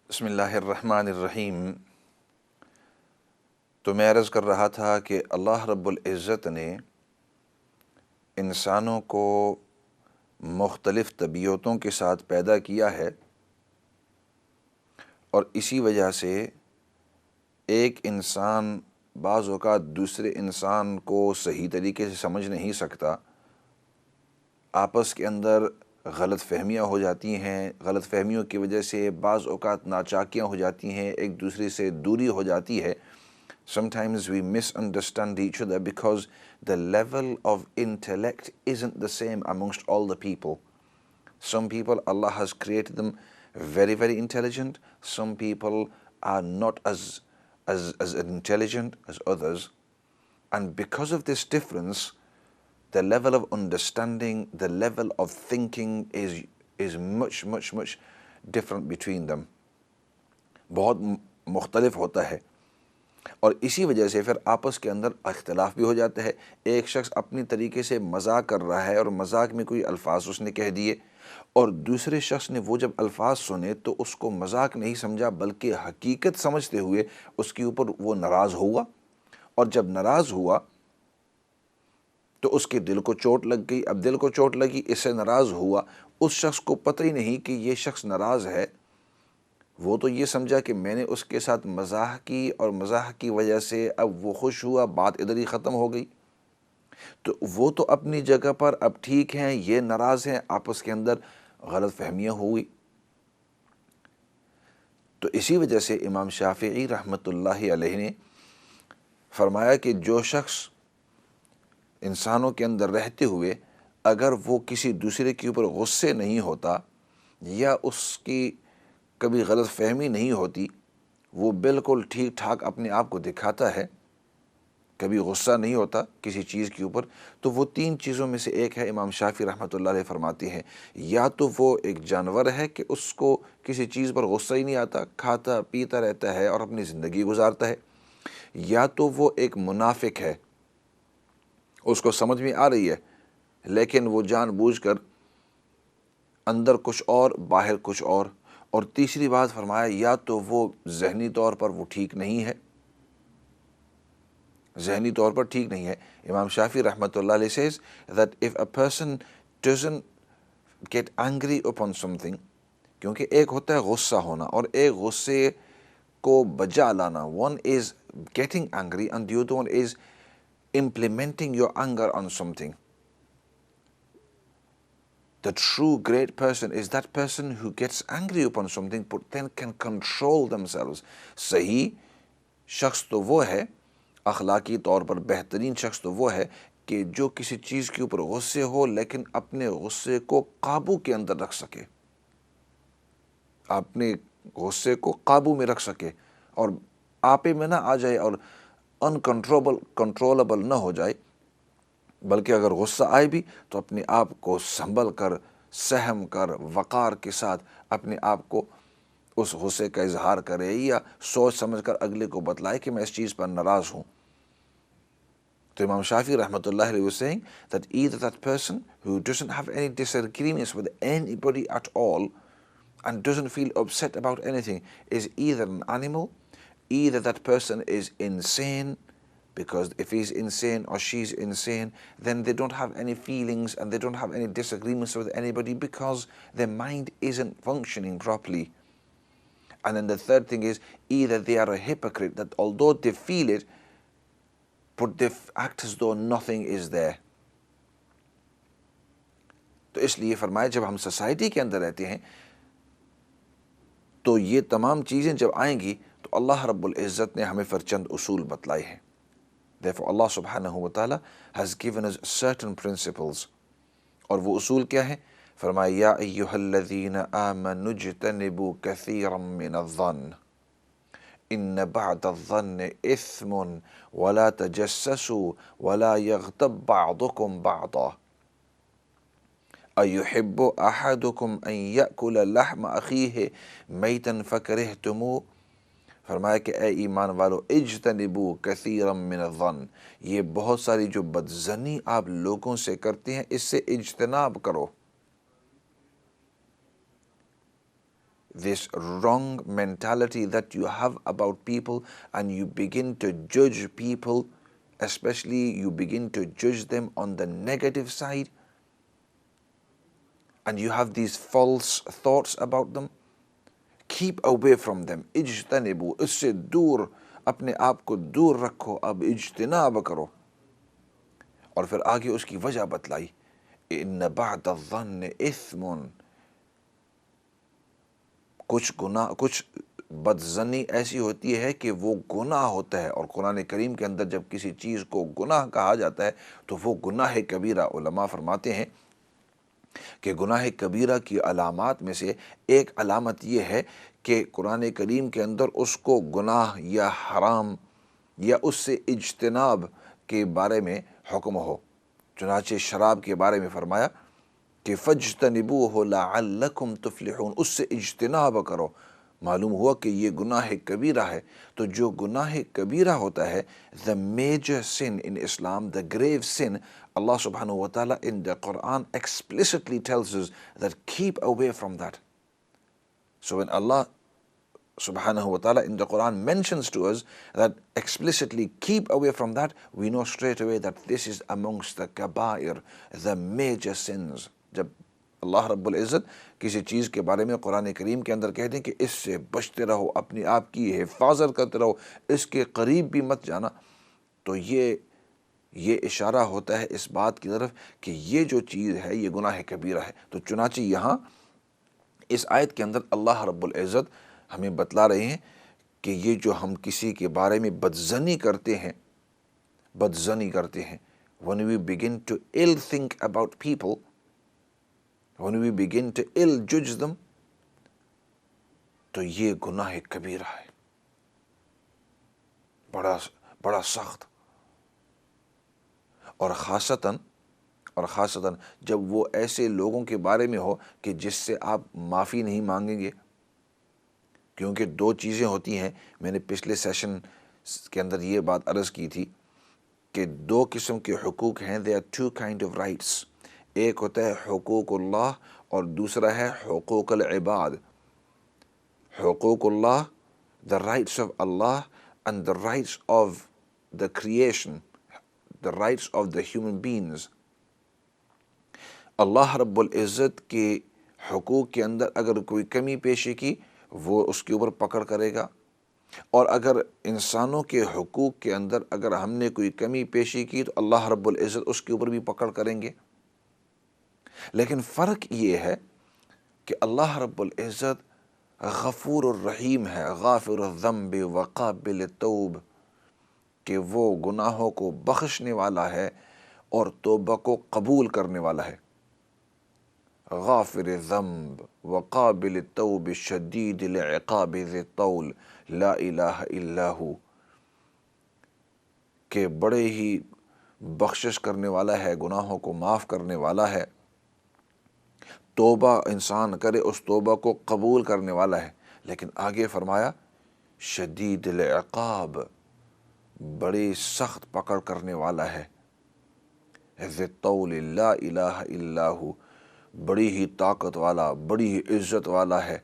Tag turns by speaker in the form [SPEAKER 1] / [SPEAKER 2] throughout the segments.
[SPEAKER 1] بسم اللہ الرحمن الرحیم۔ تو میں عرض کر رہا تھا کہ اللہ رب العزت نے انسانوں کو مختلف طبیعتوں کے ساتھ پیدا کیا ہے، اور اسی وجہ سے ایک انسان بعض اوقات دوسرے انسان کو صحیح طریقے سے سمجھ نہیں سکتا، آپس کے اندر غلط فہمیاں ہو جاتی ہیں، غلط فہمیوں کی وجہ سے بعض اوقات ناچاکیاں ہو جاتی ہیں، ایک دوسرے سے دوری ہو جاتی ہے۔ Sometimes we misunderstand each other because the level of intellect isn't the same amongst all the people. Some people, Allah has created them very, very intelligent. Some people are not as intelligent as others. And because of this difference, the level of understanding, the level of thinking is much, much, much different between them. بہت مختلف ہوتا ہے، اور اسی وجہ سے پھر آپس کے اندر اختلاف بھی ہو جاتا ہے۔ ایک شخص اپنی طریقے سے مذاق کر رہا ہے اور مذاق میں کوئی الفاظ اس نے کہہ دیے، اور دوسرے شخص نے وہ جب الفاظ سنے تو اس کو مذاق نہیں سمجھا بلکہ حقیقت سمجھتے ہوئے اس کے اوپر وہ ناراض ہوا، اور جب ناراض ہوا تو اس کے دل کو چوٹ لگ گئی۔ اب دل کو چوٹ لگی، اس سے ناراض ہوا، اس شخص کو پتہ ہی نہیں کہ یہ شخص ناراض ہے، وہ تو یہ سمجھا کہ میں نے اس کے ساتھ مزاح کی اور مزاح کی وجہ سے اب وہ خوش ہوا، بات ادھر ہی ختم ہو گئی۔ تو وہ تو اپنی جگہ پر اب ٹھیک ہیں، یہ ناراض ہیں، آپس کے اندر غلط فہمیاں ہوئی۔ تو اسی وجہ سے امام شافعی رحمۃ اللہ علیہ نے فرمایا کہ جو شخص انسانوں کے اندر رہتے ہوئے اگر وہ کسی دوسرے کے اوپر غصے نہیں ہوتا یا اس کی کبھی غلط فہمی نہیں ہوتی، وہ بالکل ٹھیک ٹھاک اپنے آپ کو دکھاتا ہے، کبھی غصہ نہیں ہوتا کسی چیز کے اوپر، تو وہ تین چیزوں میں سے ایک ہے۔ امام شافعی رحمۃ اللہ علیہ فرماتے ہیں یا تو وہ ایک جانور ہے کہ اس کو کسی چیز پر غصہ ہی نہیں آتا، کھاتا پیتا رہتا ہے اور اپنی زندگی گزارتا ہے، یا تو وہ ایک منافق ہے، اس کو سمجھ میں آ رہی ہے لیکن وہ جان بوجھ کر اندر کچھ اور باہر کچھ اور تیسری بات فرمایا یا تو وہ ذہنی طور پر وہ ٹھیک نہیں ہے، ذہنی طور پر ٹھیک نہیں ہے۔ امام شافعی رحمۃ اللہ علیہ says that if a person doesn't get angry upon something، کیونکہ ایک ہوتا ہے غصہ ہونا اور ایک غصے کو بجا لانا، one is getting angry and the other one is implementing your anger on something. The true great person is that person who gets angry upon something but then can control themselves. صحیح شخص تو وہ ہے، اخلاقی طور پر بہترین شخص تو وہ ہے کہ جو کسی چیز کے اوپر غصے ہو لیکن اپنے غصے کو قابو کے اندر رکھ سکے، اپنے غصے کو قابو میں رکھ سکے اور آپے میں نہ آ جائے اور کنٹرولبل نہ ہو جائے، بلکہ اگر غصہ آئے بھی تو اپنے آپ کو سنبھل کر، سہم کر، وقار کے ساتھ اپنے آپ کو اس غصے کا اظہار کرے یا سوچ سمجھ کر اگلے کو بتلائے کہ میں اس چیز پر ناراض ہوں۔ تو امام شافعی رحمۃ اللہ علیہ was saying that either that person who doesn't have any disagreements with anybody at all and doesn't feel upset about anything is either an animal, either that person is insane, because if he's insane or she's insane, then they don't have any feelings and they don't have any disagreements with anybody because their mind isn't functioning properly. And then the third thing is either they are a hypocrite, that although they feel it, but they act as though nothing is there. تو اس لیے فرمایا جب ہم society کے اندر رہتے ہیں تو یہ تمام چیزیں جب آئیں گی تو اللہ رب العزت نے ہمیں پھر چند اصول بتلائے ہیں۔ Therefore Allah subhanahu wa ta'ala has given us certain principles، اور وہ اصول کیا ہیں؟ فرمایا یا ایہا الذین آمنوا اجتنبوا کثیرا من الظن ان بعد الظن اثم ولا تجسسوا ولا یغتب بعضکم بعضا ایحب احدکم ان یأکل لحم اخیہ میتا فکرہتموہ۔ فرمایا کہ اے ایمان والو اجتنبوا کثیرا من الظن، یہ بہت ساری جو بدظنی آپ لوگوں سے کرتے ہیں اس سے اجتناب کرو۔ this wrong mentality that you have about people, and you begin to judge people, especially you begin to judge them on the negative side, and you have these false thoughts about them. Keep away from them. اجتنبوا، اس سے دور، اپنے آپ کو دور رکھو، اب اجتناب کرو. اور پھر آگے اس کی وجہ بتلائی، ان بعد الظن اثم، کچھ گناہ، کچھ بدظنی ایسی ہوتی ہے کہ وہ گناہ ہوتا ہے. اور قرآن کریم کے اندر جب کسی چیز کو گناہ کہا جاتا ہے تو وہ گناہ کبیرہ. علماء فرماتے ہیں کہ گناہ کبیرہ کی علامات میں سے ایک علامت یہ ہے کہ قرآن کریم کے اندر اس کو گناہ یا حرام یا اس سے اجتناب کے بارے میں حکم ہو. چنانچہ شراب کے بارے میں فرمایا کہ فَاجْتَنِبُوهُ لَعَلَّكُمْ تُفْلِحُونَ، اس سے اجتناب کرو. معلوم ہوا کہ یہ گناہ کبیرہ ہے. تو جو گناہ کبیرہ ہوتا ہے، the major sin in Islam, the grave sin, Allah subhanahu wa ta'ala in the Quran explicitly tells us that keep away from that. So when Allah subhanahu wa ta'ala in the Quran mentions to us that explicitly keep away from that, we know straight away that this is amongst the kabair, the major sins. جب اللہ رب العزت کسی چیز کے بارے میں قرآن کریم کے اندر کہہ دیں کہ اس سے بچتے رہو، اپنی آپ کی حفاظت کرتے رہو، اس کے قریب بھی مت جانا، تو یہ اشارہ ہوتا ہے اس بات کی طرف کہ یہ جو چیز ہے یہ گناہ کبیرہ ہے. تو چنانچہ یہاں اس آیت کے اندر اللہ رب العزت ہمیں بتلا رہے ہیں کہ یہ جو ہم کسی کے بارے میں بدظنی کرتے ہیں، when we begin to ill think about people, when we begin to ill judge them, تو یہ گناہ کبیرہ ہے، بڑا سخت. اور خاصتاً جب وہ ایسے لوگوں کے بارے میں ہو کہ جس سے آپ معافی نہیں مانگیں گے. کیونکہ دو چیزیں ہوتی ہیں، میں نے پچھلے سیشن کے اندر یہ بات عرض کی تھی کہ دو قسم کے حقوق ہیں. there are two kind of rights. ایک ہوتا ہے حقوق اللہ اور دوسرا ہے حقوق العباد. حقوق اللہ، the rights of Allah, and the rights of the creation, the rights of the human beings. اللہ رب العزت کے حقوق کے اندر اگر کوئی کمی پیشی کی، وہ اس کے اوپر پکڑ کرے گا. اور اگر انسانوں کے حقوق کے اندر اگر ہم نے کوئی کمی پیشی کی تو اللہ رب العزت اس کے اوپر بھی پکڑ کریں گے. لیکن فرق یہ ہے کہ اللہ رب العزت غفور الرحیم ہے، غافر الذنب وقابل التوب، کہ وہ گناہوں کو بخشنے والا ہے اور توبہ کو قبول کرنے والا ہے. غافر الذنب وقابل التوب شدید العقاب ذی الطول لا الہ الا ہو، کہ بڑے ہی بخشش کرنے والا ہے، گناہوں کو معاف کرنے والا ہے، توبہ انسان کرے اس توبہ کو قبول کرنے والا ہے. لیکن آگے فرمایا شدید العقاب، بڑی سخت پکڑ کرنے والا ہے. ذی الطول لا الہ الا ہو، بڑی ہی طاقت والا، بڑی ہی عزت والا ہے.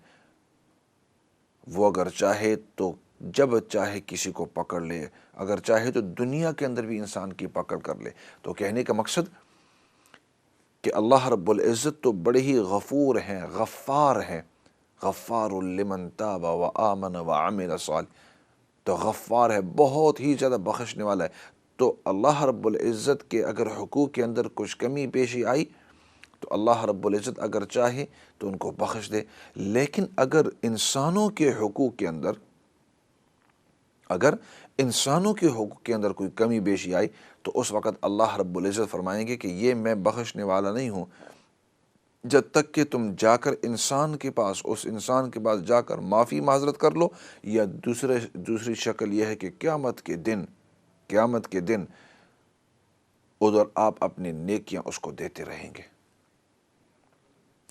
[SPEAKER 1] وہ اگر چاہے تو جب چاہے کسی کو پکڑ لے، اگر چاہے تو دنیا کے اندر بھی انسان کی پکڑ کر لے. تو کہنے کا مقصد کہ اللہ رب العزت تو بڑے ہی غفور ہیں، غفار ہیں. غفار لمن تاب وآمن وعمل صالح، تو غفار ہے، بہت ہی زیادہ بخشنے والا ہے. تو اللہ رب العزت کے اگر حقوق کے اندر کچھ کمی پیشی آئی تو اللہ رب العزت اگر چاہے تو ان کو بخش دے. لیکن اگر انسانوں کے حقوق کے اندر کوئی کمی بیشی آئی تو اس وقت اللہ رب العزت فرمائیں گے کہ یہ میں بخشنے والا نہیں ہوں جب تک کہ تم جا کر اس انسان کے پاس جا کر معافی معذرت کر لو، یا دوسری شکل یہ ہے کہ قیامت کے دن ادھر آپ اپنی نیکیاں اس کو دیتے رہیں گے.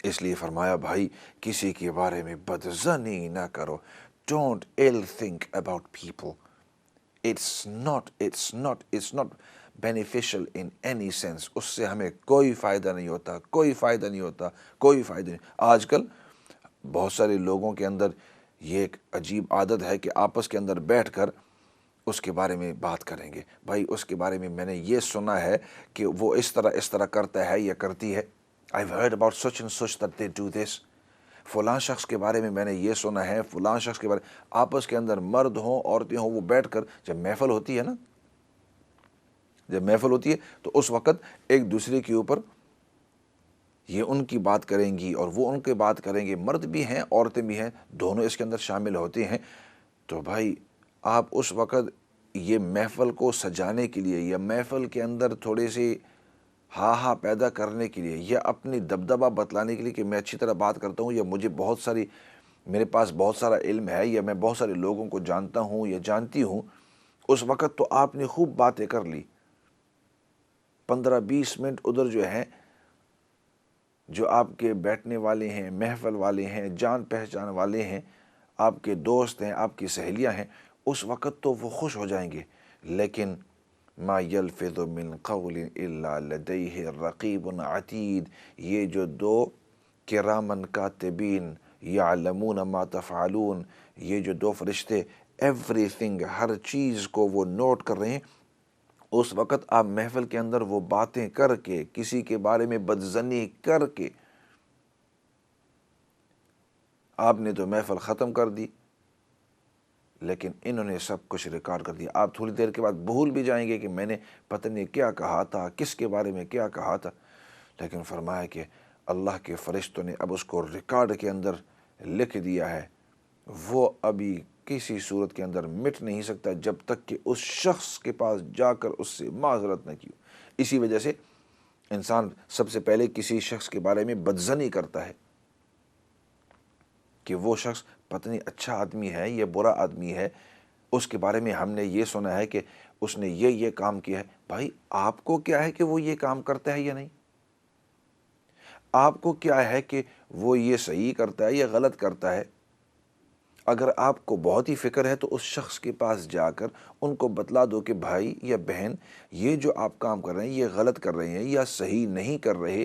[SPEAKER 1] اس لیے فرمایا بھائی کسی کے بارے میں بدظنی نہ کرو. Don't ill think about people. It's not beneficial in any sense. اس سے ہمیں کوئی فائدہ نہیں ہوتا. آج کل بہت سارے لوگوں کے اندر یہ ایک عجیب عادت ہے کہ آپس کے اندر بیٹھ کر اس کے بارے میں بات کریں گے، بھائی اس کے بارے میں نے یہ سنا ہے کہ وہ اس طرح کرتا ہے یا کرتی ہے، I've heard about such and such that they do this، فلاں شخص کے بارے میں نے یہ سنا ہے، فلاں شخص کے بارے آپس کے اندر مرد ہوں عورتیں ہوں وہ بیٹھ کر جب محفل ہوتی ہے تو اس وقت ایک دوسرے کے اوپر یہ ان کی بات کریں گی اور وہ ان کی بات کریں گے، مرد بھی ہیں عورتیں بھی ہیں، دونوں اس کے اندر شامل ہوتے ہیں۔ تو بھائی آپ اس وقت یہ محفل کو سجانے کے لیے یا محفل کے اندر تھوڑے سی ہاں پیدا کرنے کے لیے یا اپنی دبدبہ بتلانے کے لیے کہ میں اچھی طرح بات کرتا ہوں یا میرے پاس بہت سارا علم ہے یا میں بہت سارے لوگوں کو جانتا ہوں یا جانتی ہوں، اس وقت تو آپ نے خوب باتیں کر لی، 15-20 منٹ ادھر جو ہیں جو آپ کے بیٹھنے والے ہیں، محفل والے ہیں، جان پہچان والے ہیں، آپ کے دوست ہیں، آپ کی سہیلیاں ہیں، اس وقت تو وہ خوش ہو جائیں گے، لیکن ما یلفظ من قول الا لدیہ رقیب عتید، یہ جو دو کرامن کاتبین یعلمون ما تفعلون، یہ جو دو فرشتے ایوری تھنگ، ہر چیز کو وہ نوٹ کر رہے ہیں، اس وقت آپ محفل کے اندر وہ باتیں کر کے کسی کے بارے میں بدظنی کر کے آپ نے تو محفل ختم کر دی، لیکن انہوں نے سب کچھ ریکارڈ کر دیا۔ آپ تھوڑی دیر کے بعد بھول بھی جائیں گے کہ میں نے پتہ نہیں کیا کہا تھا، کس کے بارے میں کیا کہا تھا، لیکن فرمایا کہ اللہ کے فرشتوں نے اب اس کو ریکارڈ کے اندر لکھ دیا ہے، وہ ابھی کسی صورت کے اندر مٹ نہیں سکتا جب تک کہ اس شخص کے پاس جا کر اس سے معذرت نہ کی۔ اسی وجہ سے انسان سب سے پہلے کسی شخص کے بارے میں بدظنی کرتا ہے کہ وہ شخص پتہ نہیں اچھا آدمی ہے یا برا آدمی ہے، اس کے بارے میں ہم نے یہ سنا ہے کہ اس نے یہ کام کیا ہے۔ بھائی آپ کو کیا ہے کہ وہ یہ کام کرتا ہے یا نہیں؟ آپ کو کیا ہے کہ وہ یہ صحیح کرتا ہے یا غلط کرتا ہے؟ اگر آپ کو بہت ہی فکر ہے تو اس شخص کے پاس جا کر ان کو بتلا دو کہ بھائی یا بہن، یہ جو آپ کام کر رہے ہیں یہ غلط کر رہے ہیں یا صحیح نہیں کر رہے،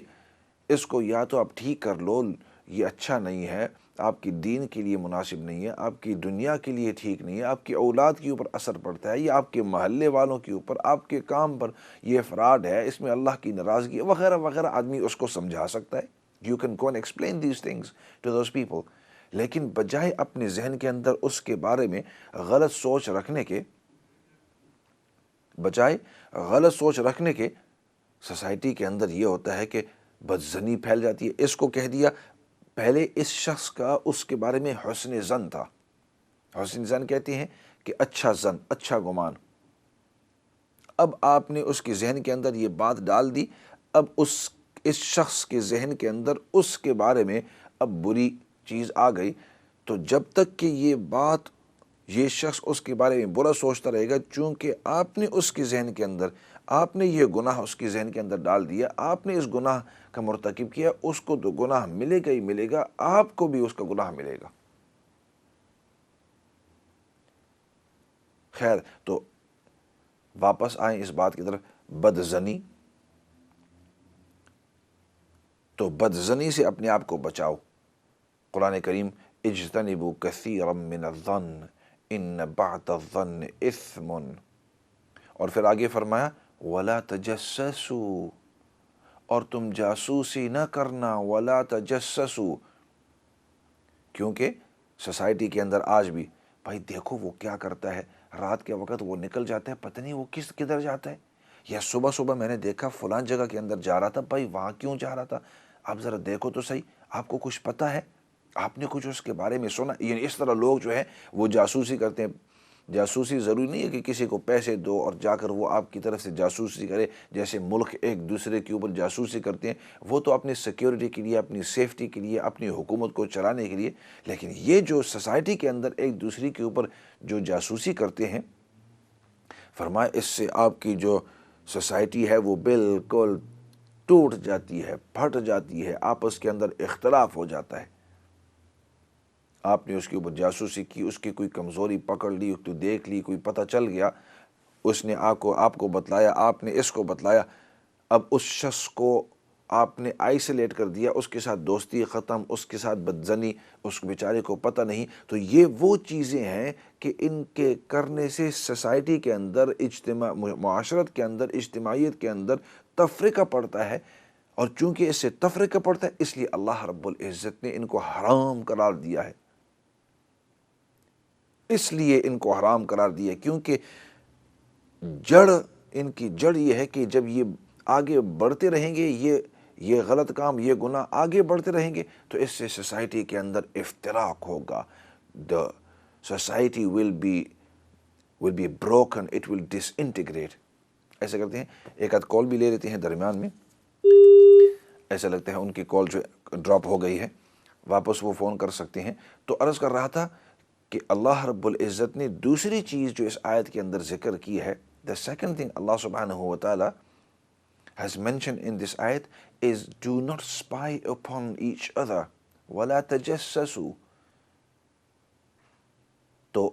[SPEAKER 1] اس کو یا تو آپ ٹھیک کر لو، یہ اچھا نہیں ہے، آپ کی دین کے لیے مناسب نہیں ہے، آپ کی دنیا کے لیے ٹھیک نہیں ہے، آپ کی اولاد کے اوپر اثر پڑتا ہے یا آپ کے محلے والوں کے اوپر، آپ کے کام پر یہ فراڈ ہے، اس میں اللہ کی ناراضگی ہے وغیرہ وغیرہ، آدمی اس کو سمجھا سکتا ہے۔ You can go and explain these things to those people، لیکن بجائے اپنے ذہن کے اندر اس کے بارے میں غلط سوچ رکھنے کے سوسائٹی کے اندر یہ ہوتا ہے کہ بدظنی پھیل جاتی ہے۔ اس کو کہہ دیا، پہلے اس شخص کا اس کے بارے میں حسن ظن تھا، حسن ظن کہتے ہیں کہ اچھا ظن، اچھا گمان، اب آپ نے اس کے ذہن کے اندر یہ بات ڈال دی، اب اس شخص کے ذہن کے اندر اس کے بارے میں اب بری چیز آ گئی، تو جب تک کہ یہ شخص اس کے بارے میں برا سوچتا رہے گا، چونکہ آپ نے اس کے ذہن کے اندر، آپ نے یہ گناہ اس کے ذہن کے اندر ڈال دیا، آپ نے اس گناہ کا مرتکب کیا، اس کو تو گناہ ملے گا ہی ملے گا، آپ کو بھی اس کا گناہ ملے گا۔ خیر، تو واپس آئیں اس بات کی طرف، بدظنی، تو بدظنی سے اپنے آپ کو بچاؤ۔ قرآن کریم اجتنبوا کثیرا من الظن ان بعض الظن اثم، اور پھر آگے فرمایا ولا تجسسوا، اور تم جاسوسی نہ کرنا، ولا تجسسوا، کیونکہ سوسائٹی کے اندر آج بھی بھائی دیکھو وہ کیا کرتا ہے، رات کے وقت وہ نکل جاتا ہے، پتہ نہیں وہ کدھر جاتا ہے، یا صبح میں نے دیکھا فلان جگہ کے اندر جا رہا تھا، بھائی وہاں کیوں جا رہا تھا، آپ ذرا دیکھو تو صحیح، آپ کو کچھ پتہ ہے، آپ نے کچھ اس کے بارے میں سنا؟ یعنی اس طرح لوگ جو ہیں وہ جاسوسی کرتے ہیں۔ جاسوسی ضروری نہیں ہے کہ کسی کو پیسے دو اور جا کر وہ آپ کی طرف سے جاسوسی کرے، جیسے ملک ایک دوسرے کے اوپر جاسوسی کرتے ہیں، وہ تو اپنی سیکیورٹی کے لیے، اپنی سیفٹی کے لیے، اپنی حکومت کو چلانے کے لیے، لیکن یہ جو سوسائٹی کے اندر ایک دوسرے کے اوپر جو جاسوسی کرتے ہیں، فرمایا اس سے آپ کی جو سوسائٹی ہے وہ بالکل ٹوٹ جاتی ہے، پھٹ جاتی ہے، آپس کے اندر اختلاف ہو جاتا ہے۔ آپ نے اس کے اوپر جاسوسی کی، اس کی کوئی کمزوری پکڑ لی، تو دیکھ لی، کوئی پتہ چل گیا، اس نے آپ کو بتلایا، آپ نے اس کو بتلایا، اب اس شخص کو آپ نے آئسولیٹ کر دیا، اس کے ساتھ دوستی ختم، اس کے ساتھ بدزنی، اس بیچارے کو پتہ نہیں. تو یہ وہ چیزیں ہیں کہ ان کے کرنے سے سوسائٹی کے اندر، معاشرت کے اندر، اجتماعیت کے اندر تفرقہ پڑتا ہے. اور چونکہ اس سے تفرقہ پڑتا ہے، اس لیے اللہ رب العزت نے ان کو حرام قرار دیا ہے. اس لیے ان کو حرام قرار دیا، کیونکہ ان کی جڑ یہ ہے کہ جب یہ آگے بڑھتے رہیں گے، یہ غلط کام، یہ گناہ آگے بڑھتے رہیں گے، تو اس سے سوسائٹی کے اندر افتراق ہوگا. the society will be broken, it will disintegrate. ایسا کرتے ہیں، ایک آدھ کال بھی لے لیتے ہیں درمیان میں. ایسا لگتا ہے ان کی کال جو ڈراپ ہو گئی ہے، واپس وہ فون کر سکتے ہیں. تو عرض کر رہا تھا کہ اللہ رب العزت نے دوسری چیز جو اس آیت کے اندر ذکر کی ہے، the second thing Allah subhanahu wa ta'ala has mentioned in this ayat is do not spy upon each other وَلَا تَجَسَّسُوا. تو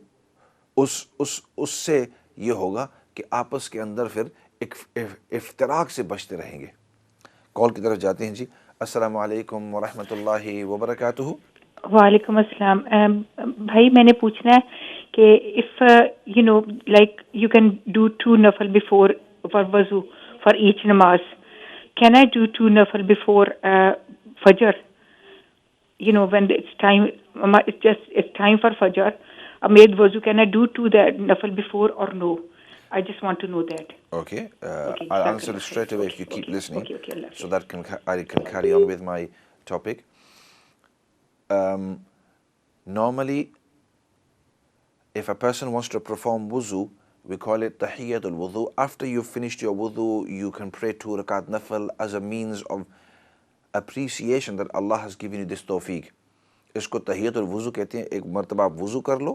[SPEAKER 1] اس سے یہ ہوگا کہ آپس کے اندر پھر ایک افتراق سے بچتے رہیں گے. کال کی طرف جاتے ہیں جی. السلام علیکم ورحمۃ اللہ وبرکاتہ.
[SPEAKER 2] وعلیکم السلام. بھائی میں نے پوچھنا ہے کہ if like you can do 2 nafal before for wuzu for each namaz, can I do 2 nafal before fajr? When it's time for fajr, I made wuzu, can I do 2 that nafal before or no? I just want to know that.
[SPEAKER 1] Okay, I'll answer it straight away if you keep listening, so that I can carry on with my topic. Normally, if a person wants to perform wuzu, we call it tahiyyatul wudu. After you've finished your wudu, you can pray 2 rakat nafal as a means of appreciation that Allah has given you this tawfiq. اس کو tahiyyatul wuzu کہتے ہیں. ایک مرتبہ آپ وضو کر لو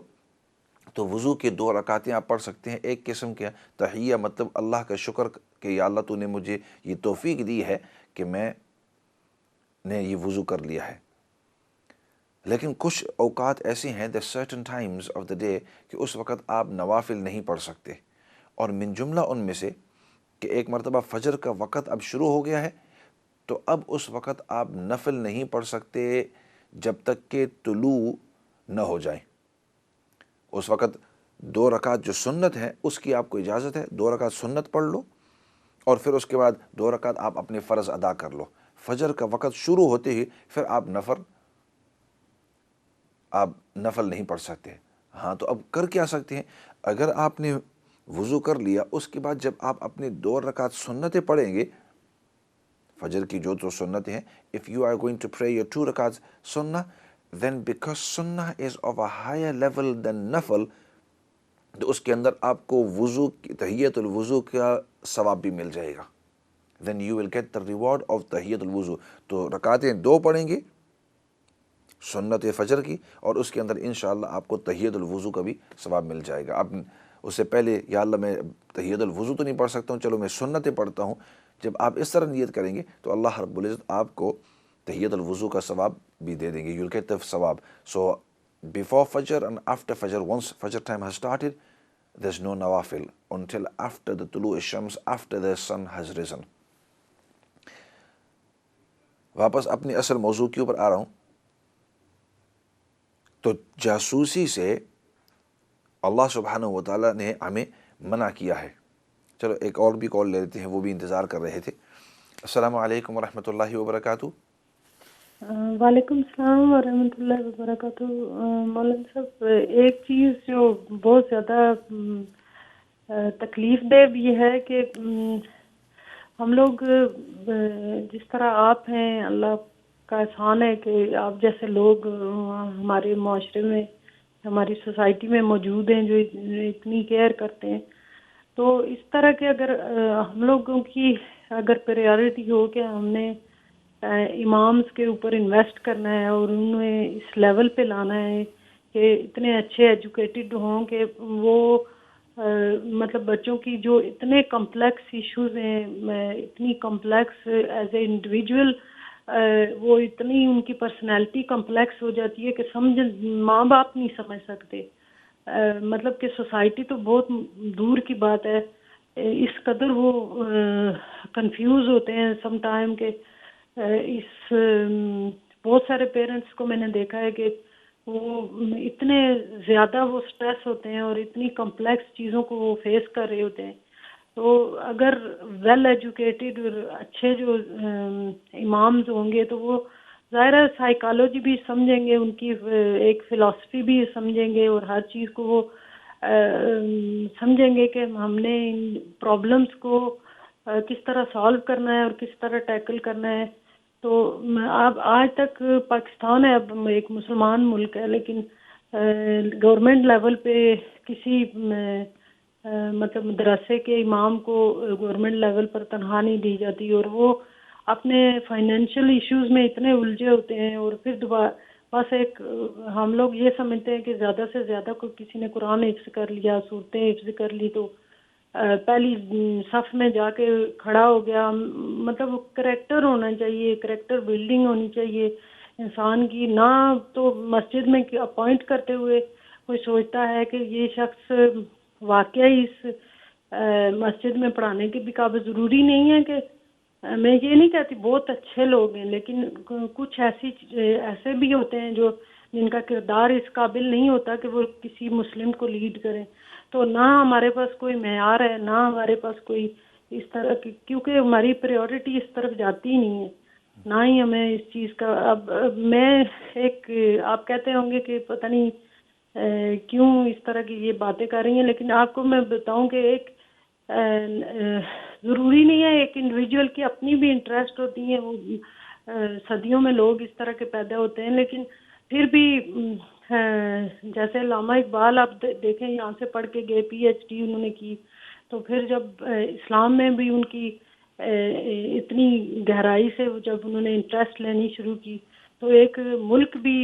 [SPEAKER 1] تو وضو کے 2 رکعتیں آپ پڑھ سکتے ہیں. ایک قسم کے تحیہ مطلب اللہ کا شکر کہ یا اللہ تو نے مجھے یہ توفیق دی ہے کہ میں نے یہ وضو کر لیا ہے. لیکن کچھ اوقات ایسے ہیں the certain times of the day کہ اس وقت آپ نوافل نہیں پڑھ سکتے. اور من جملہ ان میں سے کہ ایک مرتبہ فجر کا وقت اب شروع ہو گیا ہے، تو اب اس وقت آپ نفل نہیں پڑھ سکتے جب تک کہ طلوع نہ ہو جائیں. اس وقت 2 رکعت جو سنت ہے اس کی آپ کو اجازت ہے، 2 رکعت سنت پڑھ لو اور پھر اس کے بعد 2 رکعت آپ اپنے فرض ادا کر لو. فجر کا وقت شروع ہوتے ہی پھر آپ نفل نہیں پڑھ سکتے. ہاں تو اب کر کیا سکتے ہیں؟ اگر آپ نے وضو کر لیا، اس کے بعد جب آپ اپنے 2 رکعت سنتیں پڑھیں گے، فجر کی جو سنتیں ہیں، if you are going to pray your 2 rakats sunnah, then because sunnah is of a higher level than nafal, تو اس کے اندر آپ کو وضو تحیت الوضو کا ثواب بھی مل جائے گا. then you will get the reward of تحیت الوضو. تو رکعتیں 2 پڑھیں گے سنت فجر کی، اور اس کے اندر انشاءاللہ آپ کو تحیت الوضو کا بھی ثواب مل جائے گا. آپ اس سے پہلے یا اللہ میں تحیت الوضو تو نہیں پڑھ سکتا ہوں، چلو میں سنتیں پڑھتا ہوں. جب آپ اس طرح نیت کریں گے تو اللہ رب العزت آپ کو تحیت الوضو کا ثواب بھی دے دیں گے. you'll get the ثواب. so before Fajr and after Fajr, once Fajr time has started, there's no nawafil until after the tulu shams, after the sun has risen. واپس اپنی اصل موضوع کے اوپر آ رہا ہوں. تو جاسوسی سے اللہ سبحانہ و تعالیٰ نے ہمیں منع کیا ہے. چلو ایک اور بھی کال لے لیتے ہیں، وہ بھی انتظار کر رہے تھے. السلام علیکم ورحمۃ اللہ وبرکاتہ.
[SPEAKER 3] وعلیکم السلام ورحمۃ اللہ وبرکاتہ. مولانا صاحب، ایک چیز جو بہت زیادہ تکلیف دہ بھی ہے کہ ہم لوگ جس طرح آپ ہیں، اللہ کا احسان ہے کہ آپ جیسے لوگ ہمارے معاشرے میں، ہماری سوسائٹی میں موجود ہیں جو اتنی کیئر کرتے ہیں. تو اس طرح کے اگر ہم لوگوں کی اگر پریارٹی ہو کہ ہم نے امامز کے اوپر انویسٹ کرنا ہے اور انہیں اس لیول پہ لانا ہے کہ اتنے اچھے ایجوکیٹڈ ہوں کہ وہ مطلب بچوں کی جو اتنے کمپلیکس ایشوز ہیں، اتنی کمپلیکس ایز اے انڈیویجول، وہ اتنی ان کی پرسنالٹی کمپلیکس ہو جاتی ہے کہ ماں باپ نہیں سمجھ سکتے. مطلب کہ سوسائٹی تو بہت دور کی بات ہے، اس قدر وہ کنفیوز ہوتے ہیں سم ٹائم کہ اس بہت سارے پیرنٹس کو میں نے دیکھا ہے کہ وہ اتنے زیادہ وہ سٹریس ہوتے ہیں اور اتنی کمپلیکس چیزوں کو وہ فیس کر رہے ہوتے ہیں. تو اگر ویل ایجوکیٹڈ اور اچھے جو امامز ہوں گے تو وہ ظاہر ہے سائیکالوجی بھی سمجھیں گے, ان کی ایک فلاسفی بھی سمجھیں گے, اور ہر چیز کو وہ سمجھیں گے کہ ہم نے ان پرابلمس کو کس طرح سالو کرنا ہے اور کس طرح ٹیکل کرنا ہے. تو اب آج تک پاکستان ہے, اب ایک مسلمان ملک ہے, لیکن گورنمنٹ لیول پہ کسی مطلب مدرسے کے امام کو گورنمنٹ لیول پر تنخواہ نہیں دی جاتی, اور وہ اپنے فائنینشیل ایشوز میں اتنے الجھے ہوتے ہیں. اور پھر دوبارہ بس ایک ہم لوگ یہ سمجھتے ہیں کہ زیادہ سے زیادہ کوئی کسی نے قرآن حفظ کر لیا, صورتیں حفظ کر لی تو پہلی صف میں جا کے کھڑا ہو گیا. مطلب کریکٹر ہونا چاہیے, کریکٹر بلڈنگ ہونی چاہیے انسان کی. نہ تو مسجد میں اپوائنٹ کرتے ہوئے کوئی سوچتا ہے کہ یہ شخص واقعی اس مسجد میں پڑھانے کے بھی قابل. ضروری نہیں ہے کہ میں یہ نہیں کہتی بہت اچھے لوگ ہیں, لیکن کچھ ایسے بھی ہوتے ہیں جو جن کا کردار اس قابل نہیں ہوتا کہ وہ کسی مسلم کو لیڈ کریں. تو نہ ہمارے پاس کوئی معیار ہے, نہ ہمارے پاس کوئی اس طرح کی, کیونکہ ہماری پریورٹی اس طرف جاتی ہی نہیں ہے, نہ ہی ہمیں اس چیز کا. اب میں ایک آپ کہتے ہوں گے کہ پتہ نہیں کیوں اس طرح کی یہ باتیں کر رہی ہیں, لیکن آپ کو میں بتاؤں کہ ایک ضروری نہیں ہے, ایک انڈیویجول کی اپنی بھی انٹرسٹ ہوتی ہیں. وہ صدیوں میں لوگ اس طرح کے پیدا ہوتے ہیں, لیکن پھر بھی جیسے علامہ اقبال آپ دیکھیں یہاں سے پڑھ کے گئے, پی ایچ ڈی انہوں نے کی, تو پھر جب اسلام میں بھی ان کی اتنی گہرائی سے جب انہوں نے انٹرسٹ لینی شروع کی تو ایک ملک بھی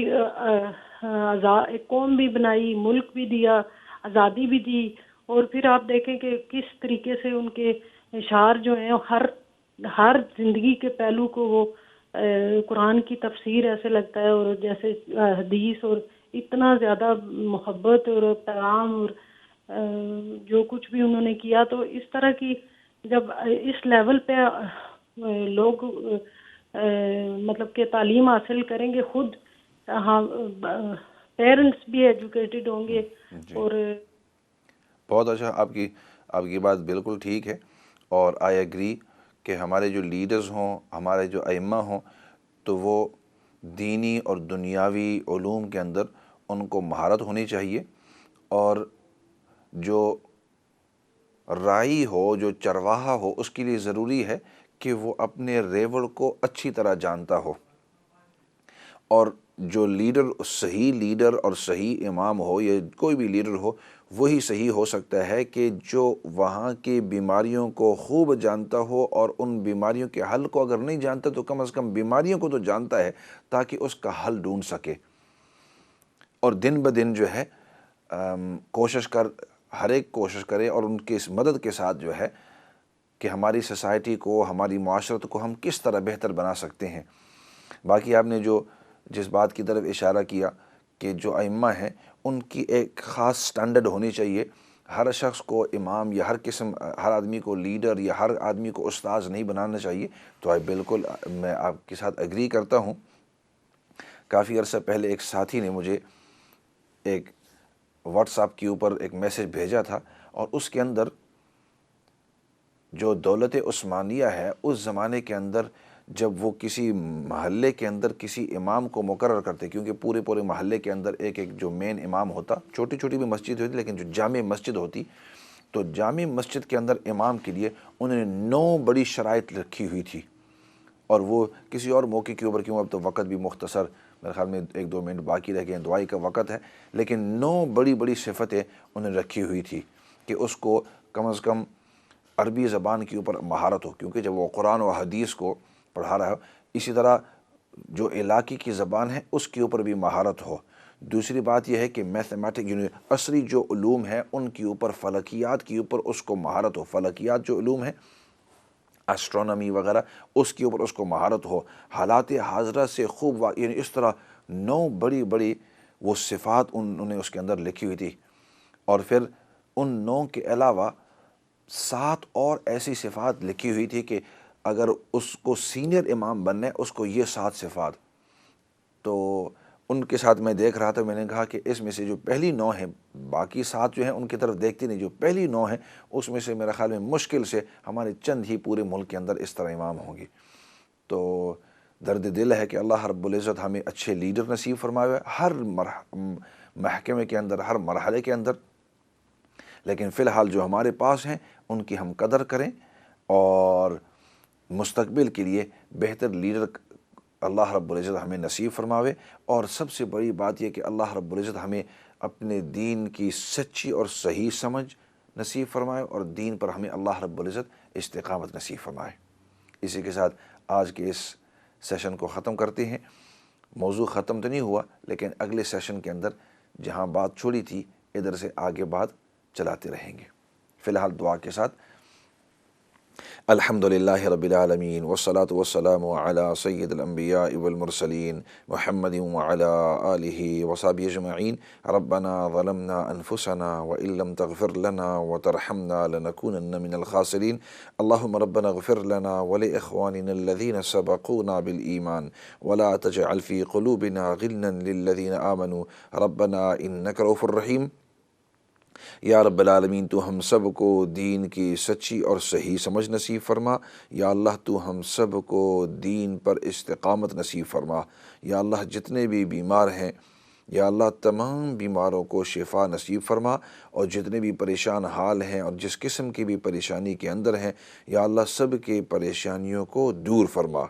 [SPEAKER 3] ایک قوم بھی بنائی, ملک بھی دیا, آزادی بھی دی. اور پھر آپ دیکھیں کہ کس طریقے سے ان کے اشعار جو ہیں ہر زندگی کے پہلو کو وہ قرآن کی تفسیر ایسے لگتا ہے, اور جیسے حدیث, اور اتنا زیادہ محبت اور پیغام اور جو کچھ بھی انہوں نے کیا. تو اس طرح کی جب اس لیول پہ لوگ مطلب کہ تعلیم حاصل کریں گے, خود ہاں پیرنٹس بھی ایجوکیٹڈ ہوں گے. اور
[SPEAKER 1] بہت اچھا, آپ کی بات بالکل ٹھیک ہے, اور آئی ایگری کہ ہمارے جو لیڈرز ہوں, ہمارے جو ائمہ ہوں, تو وہ دینی اور دنیاوی علوم کے اندر ان کو مہارت ہونی چاہیے, اور جو رائی ہو, جو چرواہا ہو, اس کے لیے ضروری ہے کہ وہ اپنے ریوڑ کو اچھی طرح جانتا ہو. اور جو صحیح لیڈر اور صحیح امام ہو یا کوئی بھی لیڈر ہو, وہی صحیح ہو سکتا ہے کہ جو وہاں کی بیماریوں کو خوب جانتا ہو, اور ان بیماریوں کے حل کو اگر نہیں جانتا تو کم از کم بیماریوں کو تو جانتا ہے تاکہ اس کا حل ڈھونڈ سکے. اور دن بدن جو ہے ہر ایک کوشش کرے, اور ان کی اس مدد کے ساتھ جو ہے کہ ہماری سوسائٹی کو, ہماری معاشرت کو ہم کس طرح بہتر بنا سکتے ہیں. باقی آپ نے جس بات کی طرف اشارہ کیا کہ جو ائمہ ہیں ان کی ایک خاص سٹینڈرڈ ہونی چاہیے. ہر شخص کو امام یا ہر آدمی کو لیڈر یا ہر آدمی کو استاذ نہیں بنانا چاہیے. تو بالکل میں آپ کے ساتھ ایگری کرتا ہوں. کافی عرصہ پہلے ایک ساتھی نے مجھے ایک واٹس ایپ کے اوپر ایک میسج بھیجا تھا, اور اس کے اندر جو دولت عثمانیہ ہے اس زمانے کے اندر جب وہ کسی محلے کے اندر کسی امام کو مقرر کرتے, کیونکہ پورے محلے کے اندر ایک جو مین امام ہوتا, چھوٹی بھی مسجد ہوتی لیکن جو جامع مسجد ہوتی, تو جامع مسجد کے اندر امام کے لیے انہوں نے 9 بڑی شرائط رکھی ہوئی تھی. اور وہ کسی اور موقع کے اوپر, کیوں اب تو وقت بھی مختصر, میرے خیال میں 1-2 منٹ باقی رہ گئے, دعائی کا وقت ہے, لیکن 9 بڑی صفتیں انہوں نے رکھی ہوئی تھی کہ اس کو کم از کم عربی زبان کے اوپر مہارت ہو, کیونکہ جب وہ قرآن و حدیث کو پڑھا رہا ہو. اسی طرح جو علاقے کی زبان ہے اس کے اوپر بھی مہارت ہو. دوسری بات یہ ہے کہ میتھمیٹک عصری جو علوم ہیں ان کے اوپر, فلکیات کے اوپر اس کو مہارت ہو. فلکیات جو علوم ہیں, اسٹرونومی وغیرہ, اس کے اوپر اس کو مہارت ہو. حالات حاضرہ سے خوب اس طرح 9 بڑی وہ صفات انہوں نے اس کے اندر لکھی ہوئی تھی. اور پھر ان 9 کے علاوہ 7 اور ایسی صفات لکھی ہوئی تھی کہ اگر اس کو سینئر امام بننا ہے اس کو یہ 7 صفات، تو ان کے ساتھ میں دیکھ رہا تھا، میں نے کہا کہ اس میں سے جو پہلی 9 ہیں، باقی 7 جو ہیں ان کی طرف دیکھتی نہیں، جو پہلی 9 ہیں اس میں سے میرا خیال میں مشکل سے ہمارے چند ہی پورے ملک کے اندر اس طرح امام ہوں گے۔ تو درد دل ہے کہ اللہ رب العزت ہمیں اچھے لیڈر نصیب فرمائے ہر محکمے کے اندر، ہر مرحلے کے اندر، لیکن فی الحال جو ہمارے پاس ہیں ان کی ہم قدر کریں، اور مستقبل کے لیے بہتر لیڈر اللہ رب العزت ہمیں نصیب فرماوے۔ اور سب سے بڑی بات یہ کہ اللہ رب العزت ہمیں اپنے دین کی سچی اور صحیح سمجھ نصیب فرمائے، اور دین پر ہمیں اللہ رب العزت استقامت نصیب فرمائے۔ اسی کے ساتھ آج کے اس سیشن کو ختم کرتے ہیں۔ موضوع ختم تو نہیں ہوا، لیکن اگلے سیشن کے اندر جہاں بات چھوڑی تھی ادھر سے آگے بات چلاتے رہیں گے۔ فی الحال دعا کے ساتھ الحمدللہ رب العالمین والصلاة والسلام علی سید الانبیاء والمرسلین محمد وعلی آلہ وصحبہ اجمعین۔ ربنا ظلمنا انفسنا وان لم تغفر لنا وترحمنا لنکونن من الخاسرین۔ اللہم ربنا اغفر لنا ولاخواننا الذین سبقونا بالایمان ولا تجعل فی قلوبنا غلا للذین آمنوا ربنا انک رؤوف رحیم۔ یا رب العالمین تو ہم سب کو دین کی سچی اور صحیح سمجھ نصیب فرما۔ یا اللہ تو ہم سب کو دین پر استقامت نصیب فرما۔ یا اللہ جتنے بھی بیمار ہیں یا اللہ تمام بیماروں کو شفا نصیب فرما، اور جتنے بھی پریشان حال ہیں اور جس قسم کی بھی پریشانی کے اندر ہیں یا اللہ سب کے پریشانیوں کو دور فرما۔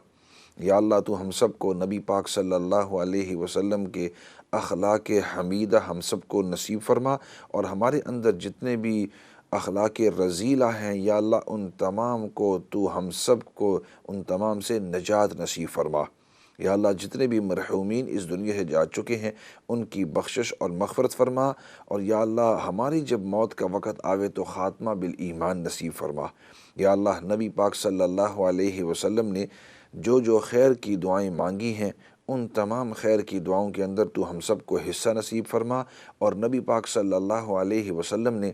[SPEAKER 1] یا اللہ تو ہم سب کو نبی پاک صلی اللہ علیہ وسلم کے اخلاق حمیدہ ہم سب کو نصیب فرما، اور ہمارے اندر جتنے بھی اخلاق رذیلہ ہیں یا اللہ ان تمام کو تو ہم سب کو ان تمام سے نجات نصیب فرما۔ یا اللہ جتنے بھی مرحومین اس دنیا سے جا چکے ہیں ان کی بخشش اور مغفرت فرما، اور یا اللہ ہماری جب موت کا وقت آوے تو خاتمہ بالایمان نصیب فرما۔ یا اللہ نبی پاک صلی اللہ علیہ وسلم نے جو خیر کی دعائیں مانگی ہیں ان تمام خیر کی دعاؤں کے اندر تو ہم سب کو حصہ نصیب فرما، اور نبی پاک صلی اللہ علیہ وسلم نے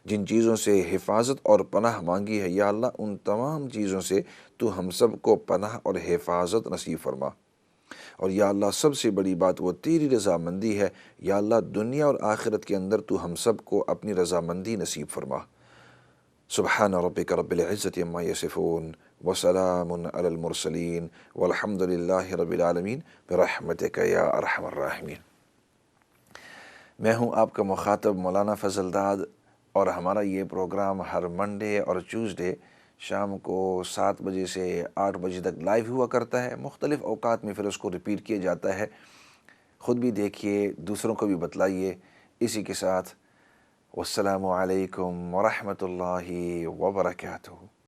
[SPEAKER 1] جن چیزوں سے حفاظت اور پناہ مانگی ہے یا اللہ ان تمام چیزوں سے تو ہم سب کو پناہ اور حفاظت نصیب فرما۔ اور یا اللہ سب سے بڑی بات وہ تیری رضامندی ہے، یا اللہ دنیا اور آخرت کے اندر تو ہم سب کو اپنی رضامندی نصیب فرما۔ سبحان ربک رب العزت عما یصفون وسلام علی المرسلین والحمد للہ رب العالمین برحمتک یا ارحم الراحمین۔ میں ہوں آپ کا مخاطب مولانا فضل داد، اور ہمارا یہ پروگرام ہر منڈے اور ٹیوزڈے شام کو 7 بجے سے 8 بجے تک لائیو ہوا کرتا ہے۔ مختلف اوقات میں پھر اس کو ریپیٹ کیا جاتا ہے۔ خود بھی دیکھیے، دوسروں کو بھی بتلائیے۔ اسی کے ساتھ والسلام علیکم ورحمۃ اللہ وبرکاتہ۔